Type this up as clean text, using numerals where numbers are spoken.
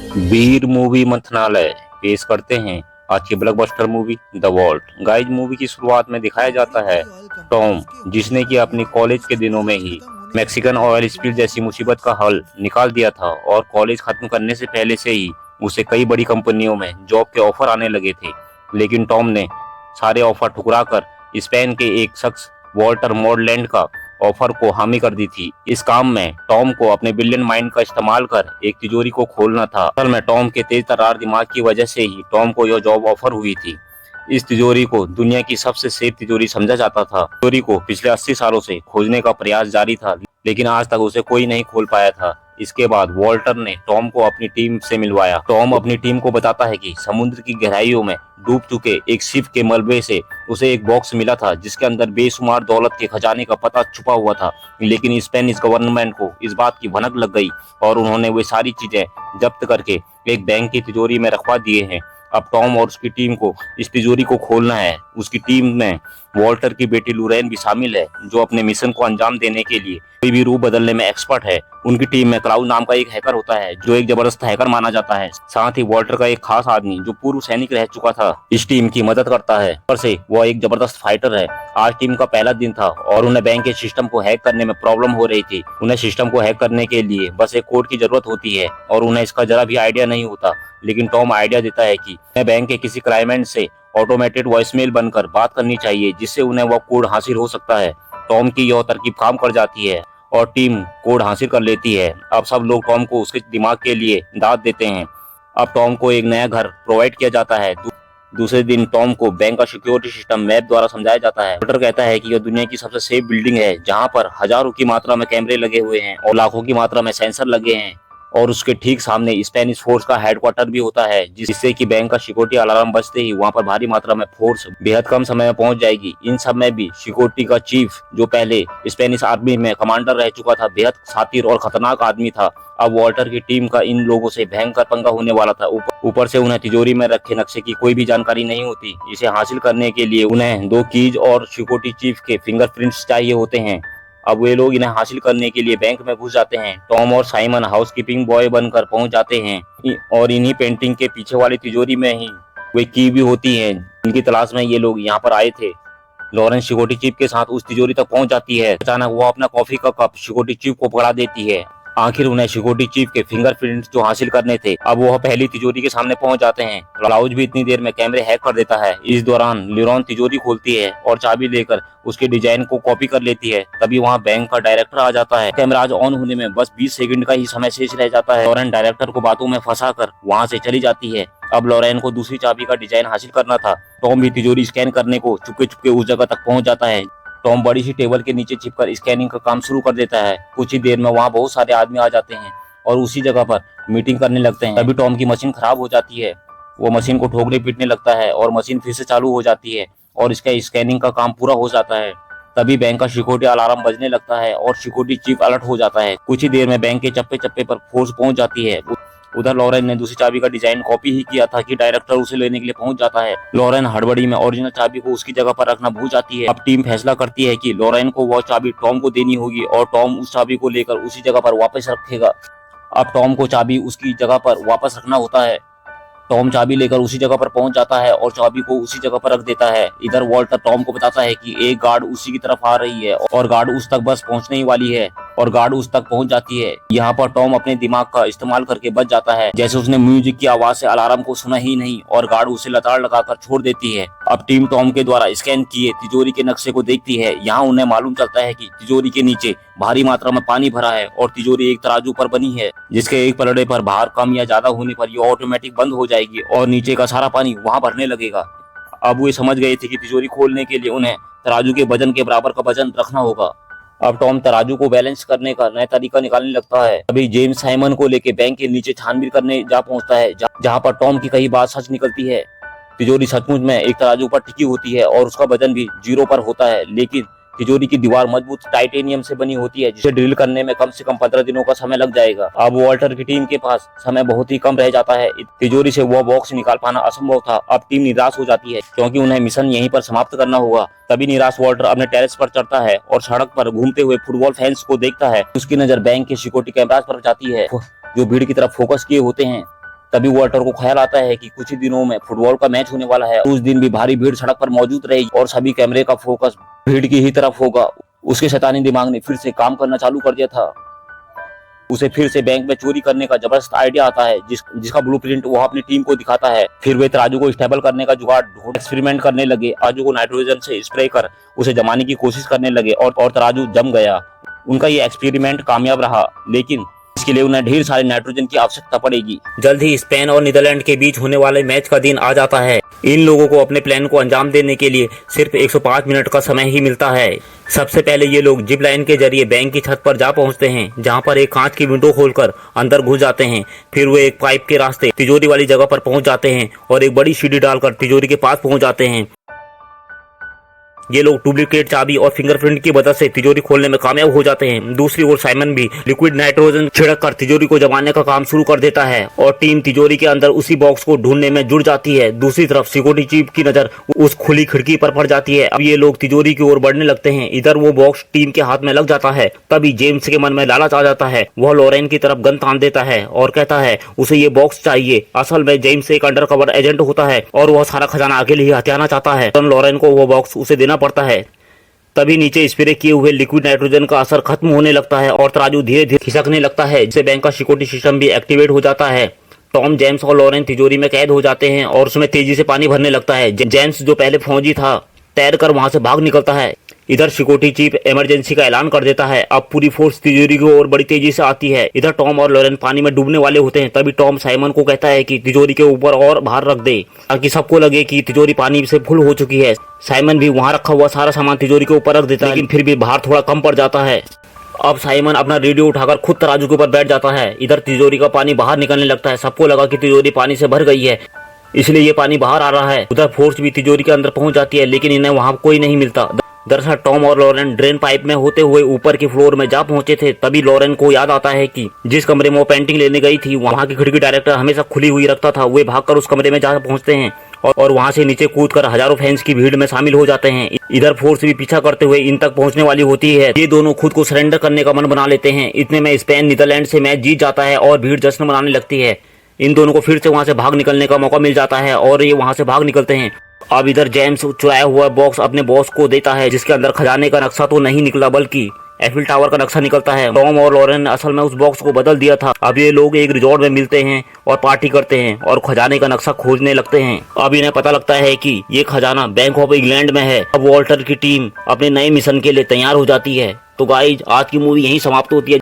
वीर movie मंथनालय पेश करते हैं आज की blockbuster movie the vault. Guys, movie की शुरुआत में दिखाया जाता है टॉम, जिसने कि अपनी कॉलेज के दिनों में ही मैक्सिकन ऑयल स्पिल जैसी मुसीबत का हल निकाल दिया था और कॉलेज खत्म करने से पहले से ही उसे कई बड़ी कंपनियों में जॉब के ऑफर आने लगे थे। लेकिन टॉम ने सारे ऑफर ठुकराकर स्पेन के एक शख्स वॉल्टर मोरलैंड का ऑफर को हामी कर दी थी। इस काम में टॉम को अपने ब्रिलियंट माइंड का इस्तेमाल कर एक तिजोरी को खोलना था। असल में टॉम के तेज तर्रार दिमाग की वजह से ही टॉम को यह जॉब ऑफर हुई थी। इस तिजोरी को दुनिया की सबसे सेफ तिजोरी समझा जाता था। तिजोरी को पिछले 80 सालों से खोजने का प्रयास जारी था, लेकिन आज तक उसे कोई नहीं खोल पाया था। इसके बाद वॉल्टर ने टॉम को अपनी टीम से मिलवाया। टॉम अपनी टीम को बताता है कि समुद्र की गहराइयों में डूब चुके एक शिप के मलबे से उसे एक बॉक्स मिला था, जिसके अंदर बेशुमार दौलत के खजाने का पता छुपा हुआ था। लेकिन स्पेनिश गवर्नमेंट को इस बात की भनक लग गई और उन्होंने वे सारी चीजें जब्त करके एक बैंक की तिजोरी में रखवा दिए हैं। अब टॉम और उसकी टीम को इस तिजोरी को खोलना है। उसकी टीम में वॉल्टर की बेटी लुरेन भी शामिल है, जो अपने मिशन को अंजाम देने के लिए कोई भी रूप बदलने में एक्सपर्ट है। उनकी टीम में क्लाउड नाम का एक हैकर होता है, जो एक जबरदस्त हैकर माना जाता है। साथ ही वॉल्टर का एक खास आदमी जो पूर्व सैनिक रह चुका था, इस टीम की मदद करता है। ऊपर से वह एक जबरदस्त फाइटर है। आज टीम का पहला दिन था और उन्हें बैंक के सिस्टम को हैक करने में प्रॉब्लम हो रही थी। उन्हें सिस्टम को हैक करने के लिए बस एक कोड की जरूरत होती है और उन्हें इसका जरा भी आइडिया नहीं होता। लेकिन टॉम आइडिया देता है कि उन्हें बैंक के किसी क्लाइंट से ऑटोमेटेड वॉइसमेल बनकर बात करनी चाहिए, जिससे उन्हें वह कोड हासिल हो सकता है। टॉम की यह तरकीब काम कर जाती है और टीम कोड हासिल कर लेती है। अब सब लोग टॉम को उसके दिमाग के लिए दाद देते हैं। अब टॉम को एक नया घर प्रोवाइड किया जाता है। दूसरे दिन टॉम को बैंक का सिक्योरिटी सिस्टम मैप द्वारा समझाया जाता है। वॉल्टर कहता है कि यह दुनिया की सबसे सेफ बिल्डिंग है, जहां पर हजारों की मात्रा में कैमरे लगे हुए हैं और लाखों की मात्रा में सेंसर लगे हैं। और उसके ठीक सामने स्पेनिश फोर्स का हेडक्वार्टर भी होता है, जिससे कि बैंक का सिक्योरिटी अलार्म बजते ही वहां पर भारी मात्रा में फोर्स बेहद कम समय में पहुंच जाएगी। इन सब में भी सिक्योरिटी का चीफ, जो पहले स्पेनिश आर्मी में कमांडर रह चुका था, बेहद शातिर और खतरनाक आदमी था। अब वॉल्टर की टीम का इन लोगों से भयंकर पंगा होने वाला था। ऊपर से उन्हें तिजोरी में रखे नक्शे की कोई भी जानकारी नहीं होती। इसे हासिल करने के लिए उन्हें 2 कीज और सिक्योरिटी चीफ के फिंगरप्रिंट्स चाहिए होते हैं। अब वे लोग इन्हें हासिल करने के लिए बैंक में घुस जाते हैं। टॉम और साइमन हाउसकीपिंग बॉय बनकर पहुंच जाते हैं और इन्हीं पेंटिंग के पीछे वाली तिजोरी में ही वे की भी होती हैं, जिनकी तलाश में ये लोग यहाँ पर आए थे। लॉरेंस सिक्योरिटी चीफ के साथ उस तिजोरी तक पहुंच जाती है। अचानक वो अपना कॉफी का कप सिक्योरिटी चीफ को पकड़ा देती है। आखिर उन्हें सिक्योरिटी चीफ के फिंगरप्रिंट्स जो हासिल करने थे, अब वह पहली तिजोरी के सामने पहुंच जाते हैं। क्लाउड भी इतनी देर में कैमरे हैक कर देता है। इस दौरान लिरोन तिजोरी खोलती है और चाबी लेकर उसके डिजाइन को कॉपी कर लेती है। तभी वहां बैंक का डायरेक्टर आ जाता है। कैमरा आज ऑन होने में बस 20 सेकंड का ही समय शेष रह जाता है। लॉरेन डायरेक्टर को बातों में फंसा कर वहां से चली जाती है। अब लॉरेन को दूसरी चाबी का डिजाइन हासिल करना था। टॉम भी तिजोरी स्कैन करने को चुपके चुपके उस जगह तक पहुंच जाता है। टॉम बड़ी सी टेबल के नीचे छिपकर स्कैनिंग का काम शुरू कर देता है। कुछ ही देर में वहां बहुत सारे आदमी आ जाते हैं और उसी जगह पर मीटिंग करने लगते हैं। तभी टॉम की मशीन खराब हो जाती है। वो मशीन को ठोकने पीटने लगता है और मशीन फिर से चालू हो जाती है और इसका स्कैनिंग का काम पूरा हो जाता है। तभी बैंक का सिक्योरिटी अलार्म बजने लगता है और सिक्योरिटी चीफ अलर्ट हो जाता है। कुछ ही देर में बैंक के चप्पे चप्पे पर फोर्स पहुंच जाती है। उधर लॉरेन ने दूसरी चाबी का डिजाइन कॉपी ही किया था कि डायरेक्टर उसे लेने के लिए पहुंच जाता है। लॉरेन हड़बड़ी में ओरिजिनल चाबी को उसकी जगह पर रखना भूल जाती है। अब टीम फैसला करती है कि लॉरेन को वह चाबी टॉम को देनी होगी और टॉम उस चाबी को लेकर उसी जगह पर वापस रखेगा। अब टॉम को चाबी उसकी जगह पर वापस रखना होता है। टॉम चाबी लेकर उसी जगह पर पहुंच जाता है और चाबी को उसी जगह पर रख देता है। इधर वॉल्टर टॉम को बताता है कि एक गार्ड उसी की तरफ आ रही है और गार्ड उस तक बस पहुंचने ही वाली है और गार्ड उस तक पहुंच जाती है। यहाँ पर टॉम अपने दिमाग का इस्तेमाल करके बच जाता है, जैसे उसने म्यूजिक की आवाज से अलार्म को सुना ही नहीं और गार्ड उसे लताड़ लगाकर छोड़ देती है। अब टीम टॉम के द्वारा स्कैन किए तिजोरी के नक्शे को देखती है। यहाँ उन्हें मालूम चलता है कि तिजोरी के नीचे भारी मात्रा में पानी भरा है और तिजोरी एक तराजू पर बनी है, जिसके एक पलड़े पर भार कम या ज्यादा होने पर यह ऑटोमेटिक बंद हो जाएगी और नीचे का सारा पानी वहां भरने लगेगा। अब वे समझ गए थे कि तिजोरी खोलने के लिए उन्हें तराजू के वजन के बराबर का वजन रखना होगा। अब टॉम तराजू को बैलेंस करने का नया तरीका निकालने लगता है। अभी जेम्स साइमन को लेके बैंक के नीचे छानबीन करने जा पहुंचता है, जहां पर टॉम की कई बात सच निकलती है। तिजोरी सचमुच में एक तराजू पर टिकी होती है और उसका वजन भी 0 पर होता है, लेकिन तिजोरी की दीवार मजबूत टाइटेनियम से बनी होती है, जिसे ड्रिल करने में कम से कम 15 दिनों का समय लग जाएगा। अब वॉल्टर की टीम के पास समय बहुत ही कम रह जाता है। तिजोरी से वह बॉक्स निकाल पाना असंभव था। अब टीम निराश हो जाती है क्योंकि उन्हें मिशन यहीं पर समाप्त करना होगा। तभी निराश वॉल्टर अपने टेरेस पर चढ़ता है और सड़क पर घूमते हुए फुटबॉल फैंस को देखता है। उसकी नजर बैंक के सिक्योरिटी कैमरास पर जाती है, जो भीड़ की तरफ फोकस किए होते हैं। तभी वॉल्टर को ख्याल आता है कि कुछ ही दिनों में फुटबॉल का मैच होने वाला है। उस दिन भी भारी भीड़ सड़क पर मौजूद रहेगी और सभी कैमरे का फोकस भीड़ की ही तरफ होगा। उसके शैतानी दिमाग ने फिर से काम करना चालू कर दिया था। उसे फिर से बैंक में चोरी करने का जबरदस्त आइडिया आता है, जिसका ब्लूप्रिंट वो अपनी टीम को दिखाता है। फिर वे तराजू को स्टेबल करने का जुगाड़ ढूंढ एक्सपेरिमेंट करने लगे। तराजू को नाइट्रोजन से स्प्रे कर उसे जमाने की कोशिश करने लगे और तराजू जम गया। उनका ये एक्सपेरिमेंट कामयाब रहा, लेकिन इसके लिए उन्हें ढेर सारे नाइट्रोजन की आवश्यकता पड़ेगी। जल्द ही स्पेन और नीदरलैंड के बीच होने वाले मैच का दिन आ जाता है। इन लोगों को अपने प्लान को अंजाम देने के लिए सिर्फ 105 मिनट का समय ही मिलता है। सबसे पहले ये लोग जिप लाइन के जरिए बैंक की छत पर जा पहुंचते हैं, जहां पर एक कांच की विंडो खोलकर अंदर घुस जाते हैं। फिर वे एक पाइप के रास्ते तिजोरी वाली जगह पर पहुंच जाते हैं और एक बड़ी सीढ़ी डालकर तिजोरी के पास पहुंच जाते हैं। ये लोग डुप्लीकेट चाबी और फिंगरप्रिंट की मदद से तिजोरी खोलने में कामयाब हो जाते हैं। दूसरी ओर साइमन भी लिक्विड नाइट्रोजन छिड़क कर तिजोरी को जमाने का काम शुरू कर देता है और टीम तिजोरी के अंदर उसी बॉक्स को ढूंढने में जुट जाती है। दूसरी तरफ सिक्योरिटी चीफ की नजर उस खुली खिड़की पर पड़ जाती है। अब ये लोग तिजोरी की ओर बढ़ने लगते हैं। इधर वो बॉक्स टीम के हाथ में लग जाता है। तभी जेम्स के मन में लालच आ जाता है। वह लॉरेन की तरफ गन तान देता है और कहता है उसे ये बॉक्स चाहिए। असल में जेम्स एक अंडरकवर एजेंट होता है और वह सारा खजाना अकेले ही हथियाना चाहता है। लॉरेन को वो बॉक्स उसे देना पड़ता है। तभी नीचे स्प्रे किए हुए लिक्विड नाइट्रोजन का असर खत्म होने लगता है और तराजू धीरे धीरे खिसकने लगता है, जिससे बैंक का सिक्योरिटी सिस्टम भी एक्टिवेट हो जाता है। टॉम, जेम्स और लॉरेन तिजोरी में कैद हो जाते हैं और उसमें तेजी से पानी भरने लगता है। जेम्स, जो पहले फौजी था, तैरकर वहां से भाग निकलता है। इधर सिक्योरिटी चीफ इमरजेंसी का ऐलान कर देता है। अब पूरी फोर्स तिजोरी की ओर बड़ी तेजी से आती है। इधर टॉम और लॉरेन पानी में डूबने वाले होते हैं। तभी टॉम साइमन को कहता है कि तिजोरी के ऊपर और बाहर रख दे, ताकि सबको लगे कि तिजोरी पानी से फुल हो चुकी है। साइमन भी वहां रखा हुआ सारा सामान तिजोरी के ऊपर रख देता है, लेकिन फिर भी बाहर थोड़ा कम पड़ जाता है। अब साइमन अपना रेडियो उठाकर खुद तराजू के ऊपर बैठ जाता है। इधर तिजोरी का पानी बाहर निकलने लगता है। सबको लगा कि तिजोरी पानी से भर गई है, इसलिए ये पानी बाहर आ रहा है। उधर फोर्स भी तिजोरी के अंदर पहुंच जाती है, लेकिन इन्हें वहां कोई नहीं मिलता। दरअसल टॉम और लॉरेन ड्रेन पाइप में होते हुए ऊपर के फ्लोर में जा पहुंचे थे। तभी लॉरेन को याद आता है कि जिस कमरे में वो पेंटिंग लेने गई थी, वहां की खिड़की डायरेक्टर हमेशा खुली हुई रखता था। वे भागकर उस कमरे में जा पहुंचते हैं और वहां से नीचे कूदकर हजारों फैंस की भीड़ में शामिल हो जाते हैं। इधर फोर्स भी पीछा करते हुए इन तक पहुंचने वाली होती है। ये दोनों खुद को सरेंडर करने का मन बना लेते हैं। इतने में स्पेन नीदरलैंड से मैच जीत जाता है और भीड़ जश्न मनाने लगती है। इन दोनों को फिर से वहां से भाग निकलने का मौका मिल जाता है और ये वहां से भाग निकलते हैं। अब इधर जेम्स चुराया हुआ बॉक्स अपने बॉस को देता है, जिसके अंदर खजाने का नक्शा तो नहीं निकला, बल्कि एफिल टावर का नक्शा निकलता है। टॉम और लॉरेन ने असल में उस बॉक्स को बदल दिया था। अब ये लोग एक रिजॉर्ट में मिलते हैं और पार्टी करते हैं और खजाने का नक्शा खोजने लगते हैं। अब इन्हें पता लगता है कि ये खजाना बैंक ऑफ इंग्लैंड में है। अब वॉल्टर की टीम अपने नए मिशन के लिए तैयार हो जाती है। तो गाइज, आज की मूवी यहीं समाप्त होती है।